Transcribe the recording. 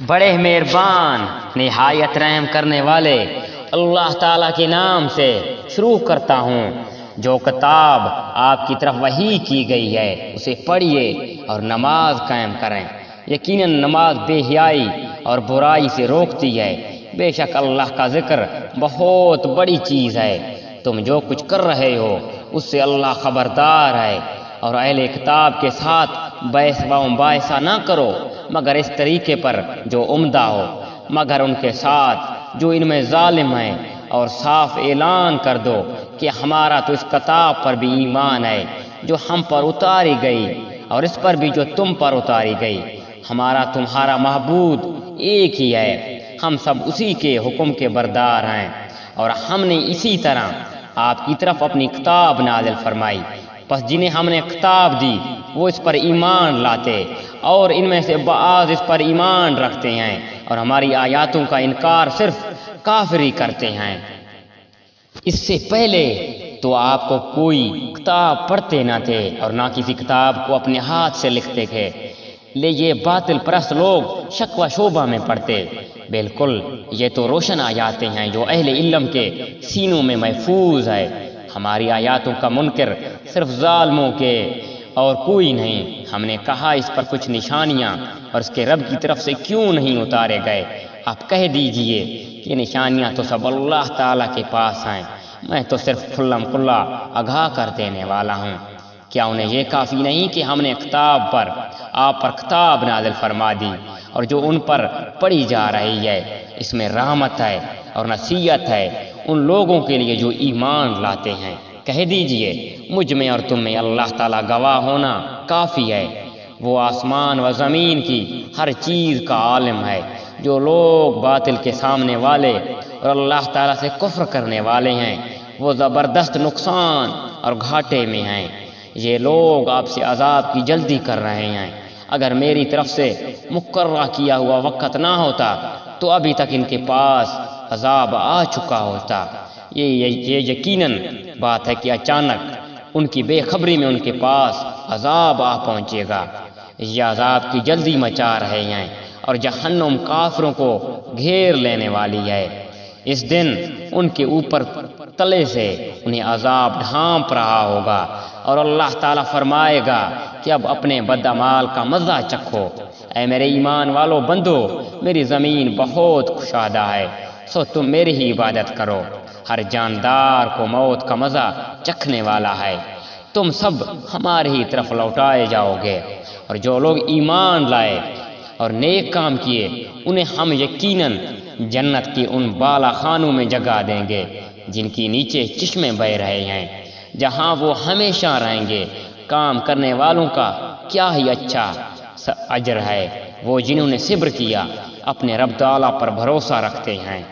بڑے مہربان نہایت رحم کرنے والے اللہ تعالیٰ کے نام سے شروع کرتا ہوں۔ جو کتاب آپ کی طرف وحی کی گئی ہے اسے پڑھیے اور نماز قائم کریں۔ یقیناً نماز بے حیائی اور برائی سے روکتی ہے۔ بے شک اللہ کا ذکر بہت بڑی چیز ہے۔ تم جو کچھ کر رہے ہو اس سے اللہ خبردار ہے۔ اور اہل کتاب کے ساتھ بحث و مباحثہ نہ کرو مگر اس طریقے پر جو عمدہ ہو، مگر ان کے ساتھ جو ان میں ظالم ہیں، اور صاف اعلان کر دو کہ ہمارا تو اس کتاب پر بھی ایمان ہے جو ہم پر اتاری گئی، اور اس پر بھی جو تم پر اتاری گئی۔ ہمارا تمہارا معبود ایک ہی ہے، ہم سب اسی کے حکم کے بردار ہیں، اور ہم نے اسی طرح آپ کی طرف اپنی کتاب نازل فرمائی۔ پس جنہیں ہم نے کتاب دی وہ اس پر ایمان لاتے، اور ان میں سے بعض اس پر ایمان رکھتے ہیں، اور ہماری آیاتوں کا انکار صرف کافر ہی کرتے ہیں۔ اس سے پہلے تو آپ کو کوئی کتاب پڑھتے نہ تھے اور نہ کسی کتاب کو اپنے ہاتھ سے لکھتے تھے، یہ باطل پرست لوگ شک و شبہ میں پڑھتے۔ بالکل یہ تو روشن آیاتیں ہیں جو اہل علم کے سینوں میں محفوظ ہے۔ ہماری آیاتوں کا منکر صرف ظالموں کے اور کوئی نہیں۔ ہم نے کہا اس پر کچھ نشانیاں اور اس کے رب کی طرف سے کیوں نہیں اتارے گئے؟ آپ کہہ دیجئے کہ نشانیاں تو سب اللہ تعالیٰ کے پاس ہیں، میں تو صرف کھلم کھلا آگاہ کر دینے والا ہوں۔ کیا انہیں یہ کافی نہیں کہ ہم نے آپ پر کتاب نازل فرما دی، اور جو ان پر پڑھی جا رہی ہے اس میں رحمت ہے اور نصیحت ہے ان لوگوں کے لیے جو ایمان لاتے ہیں۔ کہہ دیجئے مجھ میں اور تم میں اللہ تعالیٰ گواہ ہونا کافی ہے۔ وہ آسمان و زمین کی ہر چیز کا عالم ہے۔ جو لوگ باطل کے سامنے والے اور اللہ تعالیٰ سے کفر کرنے والے ہیں وہ زبردست نقصان اور گھاٹے میں ہیں۔ یہ لوگ آپ سے عذاب کی جلدی کر رہے ہیں۔ اگر میری طرف سے مقررہ کیا ہوا وقت نہ ہوتا تو ابھی تک ان کے پاس عذاب آ چکا ہوتا۔ یہ یقیناً بات ہے کہ اچانک ان کی بے خبری میں ان کے پاس عذاب آ پہنچے گا۔ یہ عذاب کی جلدی مچا رہے ہیں، اور جہنم کافروں کو گھیر لینے والی ہے۔ اس دن ان کے اوپر تلے سے انہیں عذاب ڈھانپ رہا ہوگا، اور اللہ تعالیٰ فرمائے گا کہ اب اپنے بدعمال کا مزہ چکھو۔ اے میرے ایمان والو بندو، میری زمین بہت کشادہ ہے، سو تم میری ہی عبادت کرو۔ ہر جاندار کو موت کا مزہ چکھنے والا ہے۔ تم سب ہماری ہی طرف لوٹائے جاؤ گے، اور جو لوگ ایمان لائے اور نیک کام کیے انہیں ہم یقیناً جنت کی ان بالا خانوں میں جگہ دیں گے جن کی نیچے چشمے بہہ رہے ہیں، جہاں وہ ہمیشہ رہیں گے۔ کام کرنے والوں کا کیا ہی اچھا اجر ہے، وہ جنہوں نے صبر کیا، اپنے رب تعالیٰ پر بھروسہ رکھتے ہیں۔